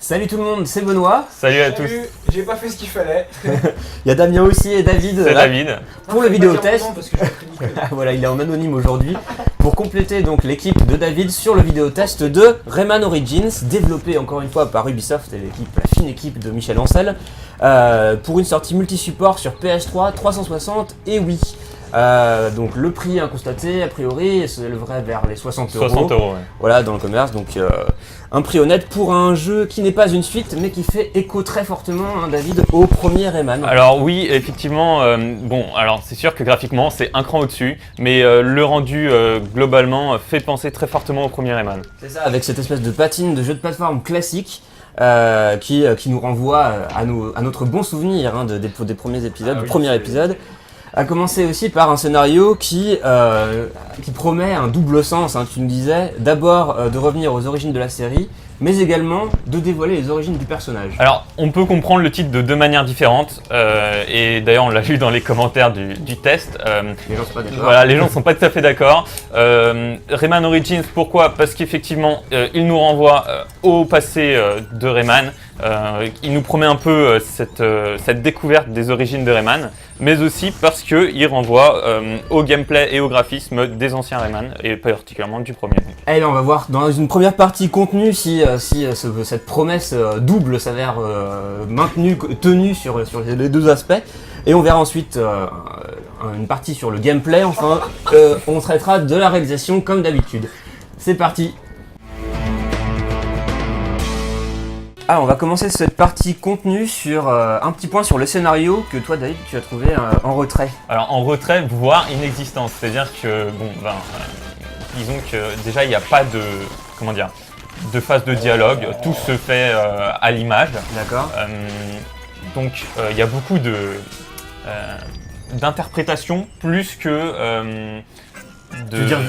Salut tout le monde, c'est Benoît. Salut à tous. J'ai pas fait ce qu'il fallait. Il y a Damien aussi et David. C'est David. Pour le vidéo test. Parce que je suis Voilà, il est en anonyme aujourd'hui. Pour compléter donc l'équipe de David sur le vidéo test de Rayman Origins, développé encore une fois par Ubisoft et la fine équipe de Michel Ancel, pour une sortie multi-support sur PS3, 360 et Wii. Donc le prix inconstaté, a priori, s'élèverait vers les 60 euros. 60 euros, ouais. Voilà, dans le commerce, donc un prix honnête pour un jeu qui n'est pas une suite, mais qui fait écho très fortement, hein, David, au premier Rayman. Alors oui, effectivement, bon, alors c'est sûr que graphiquement c'est un cran au-dessus, mais le rendu globalement fait penser très fortement au premier Rayman. C'est ça, avec cette espèce de patine de jeu de plateforme classique qui nous renvoie à notre bon souvenir hein, des premiers épisodes, du premier épisode. A commencer aussi par un scénario qui promet un double sens, hein, tu nous disais, d'abord de revenir aux origines de la série, mais également de dévoiler les origines du personnage. Alors, on peut comprendre le titre de deux manières différentes, et d'ailleurs on l'a vu dans les commentaires du test. Les gens sont pas d'accord. Voilà, les gens ne sont pas tout à fait d'accord. Rayman Origins, pourquoi ? Parce qu'effectivement, il nous renvoie au passé de Rayman. Il nous promet un peu cette découverte des origines de Rayman, mais aussi parce qu'il renvoie au gameplay et au graphisme des anciens Rayman, et particulièrement du premier. Eh bien, on va voir dans une première partie contenu si cette promesse double s'avère maintenue, tenue sur les deux aspects. Et on verra ensuite une partie sur le gameplay. Enfin, on traitera de la réalisation comme d'habitude. C'est parti. Alors, on va commencer cette partie contenu sur un petit point sur le scénario que toi, David, tu as trouvé en retrait. Alors en retrait, voire inexistant, c'est-à-dire que bon, disons que déjà il n'y a pas de phase de dialogue, tout se fait à l'image. D'accord. Donc il y a beaucoup d'interprétation plus que Tu veux dire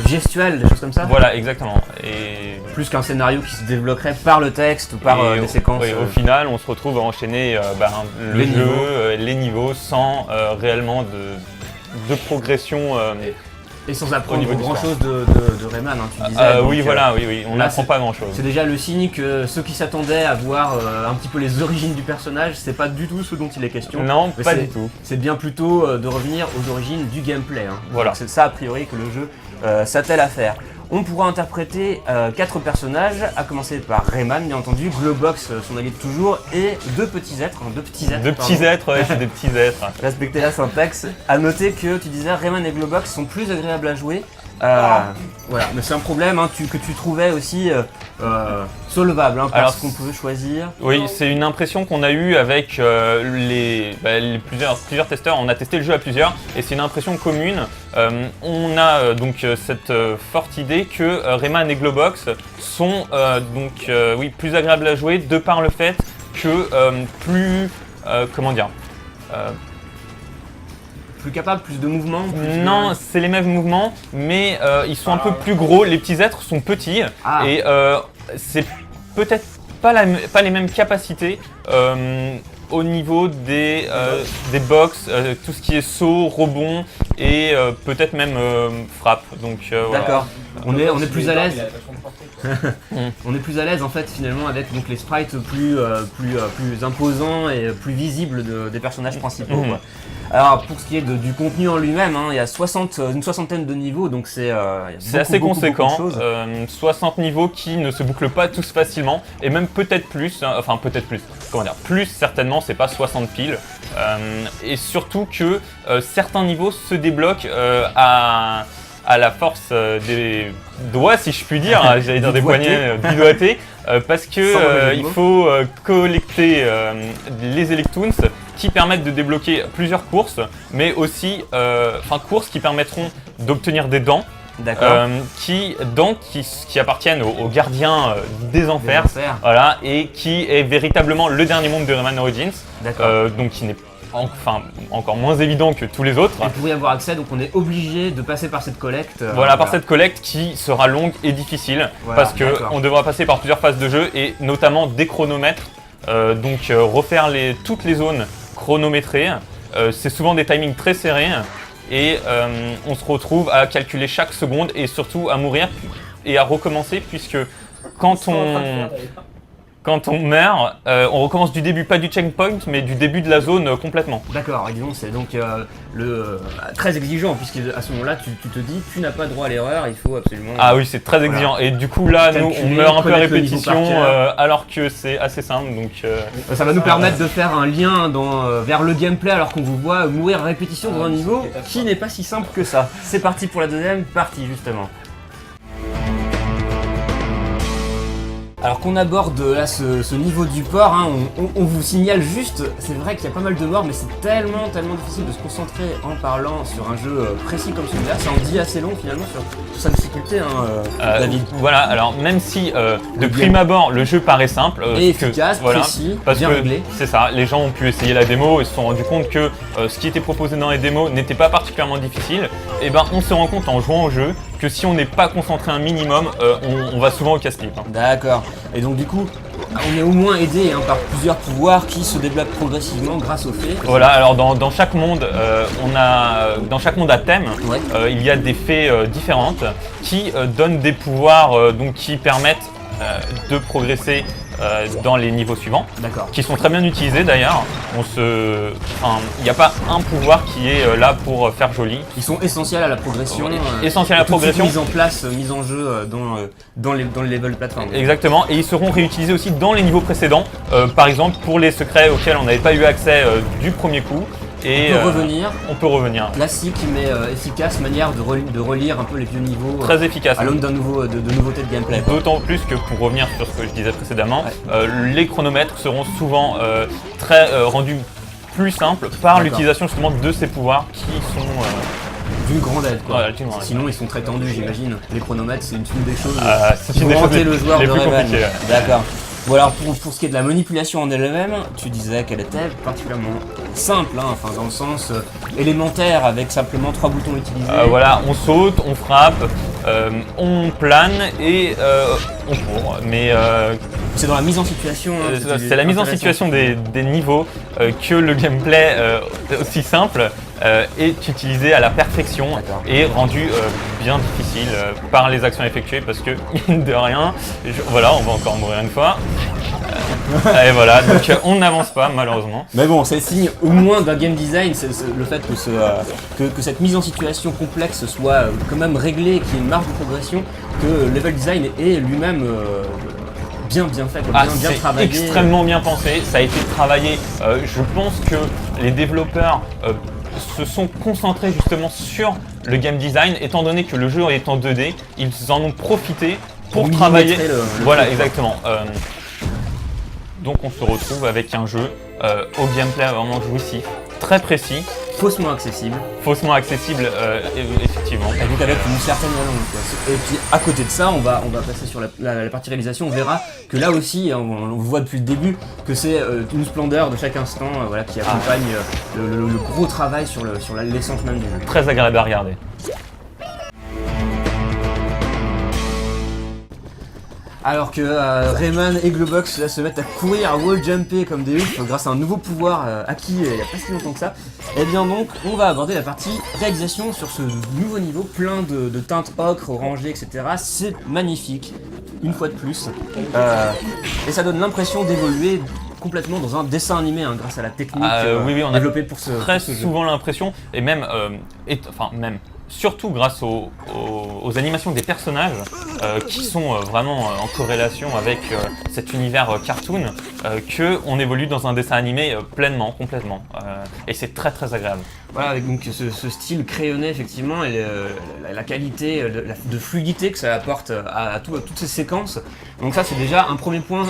gestuelle, des choses comme ça ? Voilà, exactement. Et plus qu'un scénario qui se débloquerait par le texte ou par des séquences. Oui, au final, on se retrouve à enchaîner le jeu, les niveaux, sans réellement de progression. Et sans apprendre grand chose de Rayman, hein, tu disais. Oui, voilà, oui, on n'apprend pas grand chose. C'est déjà le signe que ceux qui s'attendaient à voir un petit peu les origines du personnage, c'est pas du tout ce dont il est question. Non, pas du tout. C'est bien plutôt de revenir aux origines du gameplay. Hein. Voilà. C'est ça a priori que le jeu s'attelle à faire. On pourra interpréter 4 personnages, à commencer par Rayman, bien entendu, Globox, son allié de toujours, et deux petits êtres. Deux petits êtres, ouais, c'est des petits êtres. Respectez la syntaxe. À noter que tu disais Rayman et Globox sont plus agréables à jouer. Voilà, mais c'est un problème hein, que tu trouvais aussi solvable, hein, parce qu'on pouvait choisir. Oui, c'est une impression qu'on a eue avec plusieurs testeurs. On a testé le jeu à plusieurs et c'est une impression commune. On a donc cette forte idée que Rayman et Globox sont plus agréables à jouer de par le fait que plus capable, plus de mouvements Non, c'est les mêmes mouvements, mais ils sont un peu plus gros. Les petits êtres sont petits et c'est peut-être pas les mêmes capacités au niveau des box, tout ce qui est saut, rebond et peut-être même frappe. Donc d'accord. Voilà. On est plus à l'aise. On est plus à l'aise en fait finalement avec donc les sprites plus imposants et plus visibles des personnages principaux. Quoi. Alors pour ce qui est du contenu en lui-même, hein, il y a une soixantaine de niveaux, donc c'est assez conséquent. Beaucoup de choses. 60 niveaux qui ne se bouclent pas tous facilement et même peut-être plus, plus certainement, c'est pas 60 piles. Et surtout que certains niveaux se débloquent à la force des doigts, si je puis dire, j'allais dire des poignets bidoités, parce que il faut collecter les Electoons qui permettent de débloquer plusieurs courses, mais aussi courses qui permettront d'obtenir des dents. Qui appartiennent aux gardiens des enfers, voilà, et qui est véritablement le dernier monde de Rayman Origins, donc qui n'est encore moins évident que tous les autres. Et pour y avoir accès, donc on est obligé de passer par cette collecte. Par cette collecte qui sera longue et difficile, parce qu'on devra passer par plusieurs phases de jeu et notamment des chronomètres, refaire toutes les zones chronométrées. C'est souvent des timings très serrés et on se retrouve à calculer chaque seconde et surtout à mourir et à recommencer, puisque quand quand on meurt, on recommence du début, pas du checkpoint, mais du début de la zone complètement. D'accord, et disons, c'est donc très exigeant, puisqu'à ce moment-là, tu te dis, tu n'as pas droit à l'erreur, il faut absolument... Ah oui, c'est très exigeant. Et du coup, là, nous, on meurt un peu à répétition, alors que c'est assez simple. Donc, ça va nous permettre de faire un lien vers le gameplay, alors qu'on vous voit mourir à répétition dans un niveau qui n'est pas si simple que ça. C'est parti pour la deuxième partie, justement. Alors qu'on aborde là ce niveau du port, hein, on vous signale juste, c'est vrai qu'il y a pas mal de morts, mais c'est tellement difficile de se concentrer en parlant sur un jeu précis comme celui-là, ça en dit assez long finalement sur sa difficulté, David. Voilà, alors même si de prime abord le jeu paraît simple, et efficace, précis, bien réglé. C'est ça, les gens ont pu essayer la démo et se sont rendus compte que ce qui était proposé dans les démos n'était pas particulièrement difficile, et ben on se rend compte en jouant au jeu que si on n'est pas concentré un minimum, on va souvent au casse-pipe. Hein. D'accord. Et donc du coup, on est au moins aidé par plusieurs pouvoirs qui se débloquent progressivement grâce au fait. Voilà, alors dans chaque monde, dans chaque monde à thème, ouais. Il y a des fées différentes qui donnent des pouvoirs donc qui permettent de progresser dans les niveaux suivants, qui sont très bien utilisés d'ailleurs. Il n'y a pas un pouvoir qui est là pour faire joli. Ils sont essentiels à la progression. Essentiels à la progression. Mise en place, mise en jeu dans les levels plateforme. Exactement, et ils seront réutilisés aussi dans les niveaux précédents. Par exemple pour les secrets auxquels on n'avait pas eu accès du premier coup. Et on peut revenir. Classique mais efficace manière de relire un peu les vieux niveaux. Très efficace. À l'aune de nouveautés de gameplay. D'autant plus que pour revenir sur ce que je disais précédemment, les chronomètres seront souvent rendus plus simples par l'utilisation justement de ces pouvoirs qui sont d'une grande aide. Voilà, sinon ils sont très tendus, j'imagine. Les chronomètres, c'est une des choses qui vont hanter le joueur de plus compliquées. D'accord. Bon alors pour ce qui est de la manipulation en elle-même, tu disais qu'elle était particulièrement simple, hein, enfin dans le sens élémentaire avec simplement 3 boutons utilisés. Voilà, on saute, on frappe, on plane et on court. Mais c'est dans la mise en situation. C'est la mise en situation des niveaux que le gameplay aussi simple est utilisé à la perfection et rendu bien difficile par les actions effectuées parce que mine de rien, voilà, on va encore mourir une fois. Et voilà, donc on n'avance pas malheureusement. Mais bon, c'est le signe au moins d'un game design, c'est le fait que cette mise en situation complexe soit quand même réglée, qu'il y ait une marge de progression, que le level design est lui-même bien fait, bien travaillé. Extrêmement bien pensé, ça a été travaillé. Je pense que les développeurs se sont concentrés justement sur le game design, étant donné que le jeu est en 2D, ils en ont profité pour travailler. Voilà, exactement. Donc on se retrouve avec un jeu au gameplay vraiment jouissif, très précis. Faussement accessible. Faussement accessible, effectivement. Et donc avec une certaine valeur. Et puis à côté de ça, on va passer sur la partie réalisation. On verra que là aussi, on voit depuis le début que c'est une splendeur de chaque instant qui accompagne le gros travail sur l'essence même du jeu. Très agréable à regarder. Alors que Rayman et Globox là, se mettent à courir, à wall jumper comme des oufs grâce à un nouveau pouvoir acquis il n'y a pas si longtemps que ça. Et bien donc on va aborder la partie réalisation sur ce nouveau niveau plein de teintes ocre, orangées, etc. C'est magnifique, une fois de plus. Et ça donne l'impression d'évoluer complètement dans un dessin animé grâce à la technique oui, on développée pour ce très jeu. Souvent l'impression, et même, surtout grâce aux animations des personnages qui sont vraiment en corrélation avec cet univers cartoon, qu'on évolue dans un dessin animé pleinement, complètement. Et c'est très très agréable. Voilà, avec donc ce style crayonné effectivement et la qualité de fluidité que ça apporte à toutes ces séquences. Donc ça c'est déjà un premier point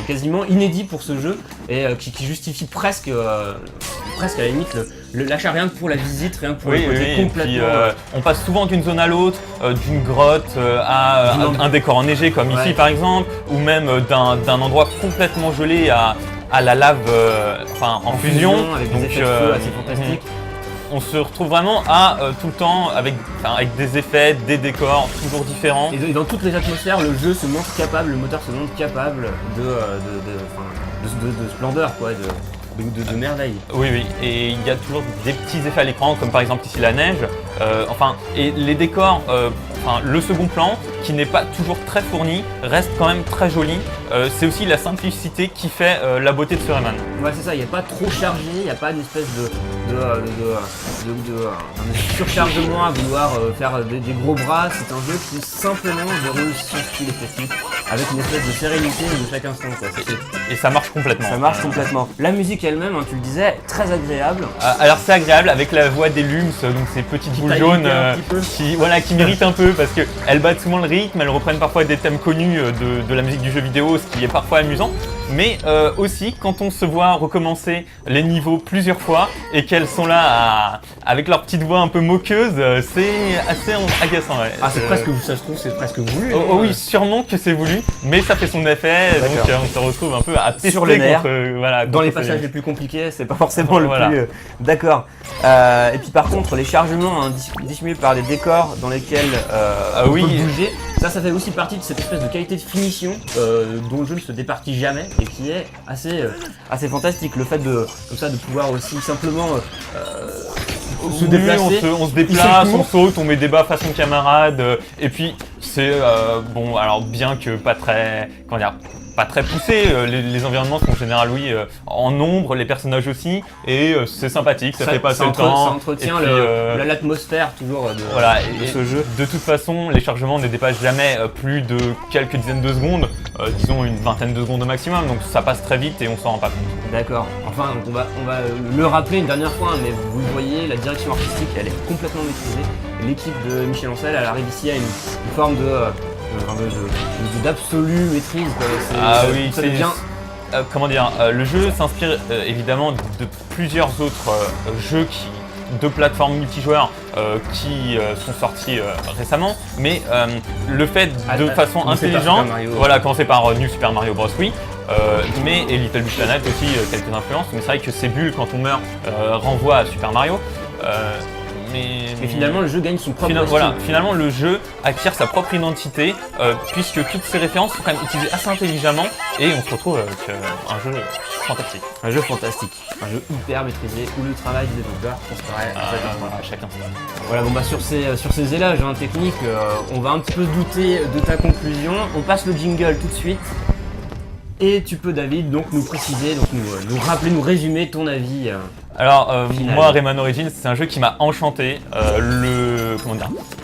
quasiment inédit pour ce jeu et qui justifie presque à la limite l'achat rien que pour la visite, rien que pour le côté complètement... on passe souvent d'une zone à l'autre, d'une grotte à un décor enneigé comme ici par exemple, ou même d'un endroit complètement gelé à la lave en fusion. Avec des effets de feu assez fantastiques. On se retrouve vraiment tout le temps avec des effets, des décors toujours différents. Et dans toutes les atmosphères, le jeu se montre capable, le moteur se montre capable de splendeur quoi. de merveille. Oui, oui, et il y a toujours des petits effets à l'écran, comme par exemple ici la neige, et les décors, le second plan, qui n'est pas toujours très fourni, reste quand même très joli. C'est aussi la simplicité qui fait la beauté de ce Rayman. Ouais, c'est ça, il n'y a pas trop chargé, il n'y a pas une espèce de surchargement à vouloir faire des gros bras. C'est un jeu qui simplement déroule son style esthétique avec une espèce de sérénité de chaque instant. Quoi. Et ça marche complètement. Ça marche complètement. La musique elle-même, tu le disais, très agréable. Alors c'est agréable avec la voix des Lums, donc ces petites boules jaunes qui méritent un peu parce qu'elles battent souvent le rythme, elles reprennent parfois des thèmes connus de la musique du jeu vidéo, ce qui est parfois amusant. Mais aussi quand on se voit recommencer les niveaux plusieurs fois et qu'elles sont là avec leur petite voix un peu moqueuse, c'est assez agaçant. Ouais. Ah, c'est presque, ça se trouve, c'est presque voulu. Oui, sûrement que c'est voulu, mais ça fait son effet, donc on se retrouve un peu à tester sur le nerf, dans les contre passages les plus compliqués, c'est pas forcément le plus... D'accord. Et puis par contre, les chargements dissimulés par des décors dans lesquels on peut bouger, ça fait aussi partie de cette espèce de qualité de finition dont le jeu ne se départit jamais et qui est assez fantastique. Le fait de pouvoir aussi simplement se déplacer. On se déplace, on saute, on met des bas façon camarade, et puis c'est alors bien que pas très poussé, les environnements sont en général en ombre, les personnages aussi, et c'est sympathique, ça fait passer le temps. Ça entretient l'atmosphère toujours de ce jeu. De toute façon, les chargements ne dépassent jamais plus de quelques dizaines de secondes, disons une vingtaine de secondes au maximum, donc ça passe très vite et on s'en rend pas compte. D'accord, enfin on va le rappeler une dernière fois, mais vous le voyez, la direction artistique elle est complètement maîtrisée. L'équipe de Michel Ancel, elle arrive ici à une forme d'absolue maîtrise. C'est bien. Le jeu s'inspire évidemment de plusieurs autres jeux de plateformes multijoueurs qui sont sortis récemment, mais le fait de façon intelligente, commencer par New Super Mario Bros. Oui, et Little Big Planet aussi quelques influences, mais c'est vrai que ces bulles quand on meurt renvoient à Super Mario. Mais finalement, le jeu gagne son propre style. Finalement, le jeu acquiert sa propre identité, puisque toutes ces références sont quand même utilisées assez intelligemment, et on se retrouve avec un jeu fantastique. Un jeu fantastique, un jeu hyper maîtrisé, où le travail du développeur transparaît à chaque instant. Voilà, sur ces éloges techniques, on va un petit peu douter de ta conclusion. On passe le jingle tout de suite. Et tu peux, David, donc nous préciser, donc nous rappeler, nous résumer ton avis. Alors moi, Rayman Origins, c'est un jeu qui m'a enchanté.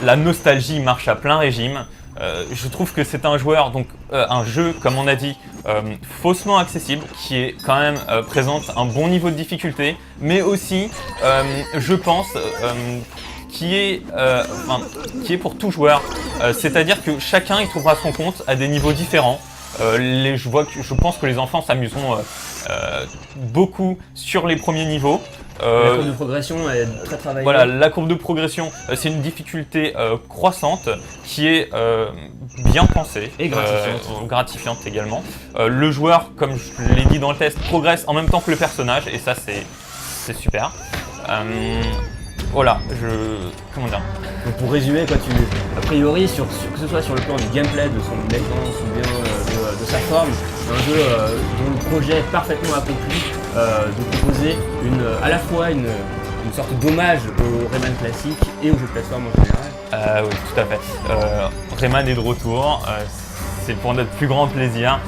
La nostalgie marche à plein régime. Je trouve que c'est un jeu, comme on a dit, faussement accessible, qui est quand même présente un bon niveau de difficulté, mais aussi, je pense, qui est pour tout joueur. C'est-à-dire que chacun y trouvera son compte à des niveaux différents. Je pense que les enfants s'amuseront beaucoup sur les premiers niveaux. La courbe de progression est très travaillée. Voilà, la courbe de progression, c'est une difficulté croissante qui est bien pensée et gratifiante également. Le joueur, comme je l'ai dit dans le test, progresse en même temps que le personnage et ça c'est super. Donc pour résumer, a priori, que ce soit sur le plan du gameplay, de son élégance ou bien de sa forme, c'est un jeu dont le projet est parfaitement accompli, de proposer à la fois une sorte d'hommage au Rayman classique et aux jeux de plateforme en général. Oui, tout à fait. Rayman est de retour, c'est pour notre plus grand plaisir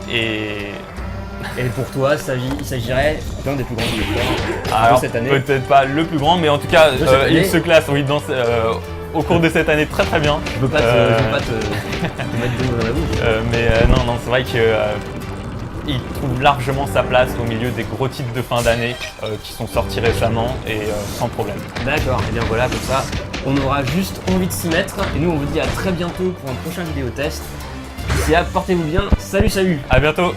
Et pour toi, il s'agirait d'un des plus grands jeux de cette année. Peut-être pas le plus grand, mais en tout cas, il se classe au cours de cette année très très bien. Je veux pas te mettre de mots dans la bouche. Non, c'est vrai qu'il trouve largement sa place au milieu des gros titres de fin d'année qui sont sortis récemment et sans problème. D'accord, et bien voilà, comme ça, on aura juste envie de s'y mettre. Et nous, on vous dit à très bientôt pour un prochain vidéo test. D'ici là, portez-vous bien. Salut! À bientôt!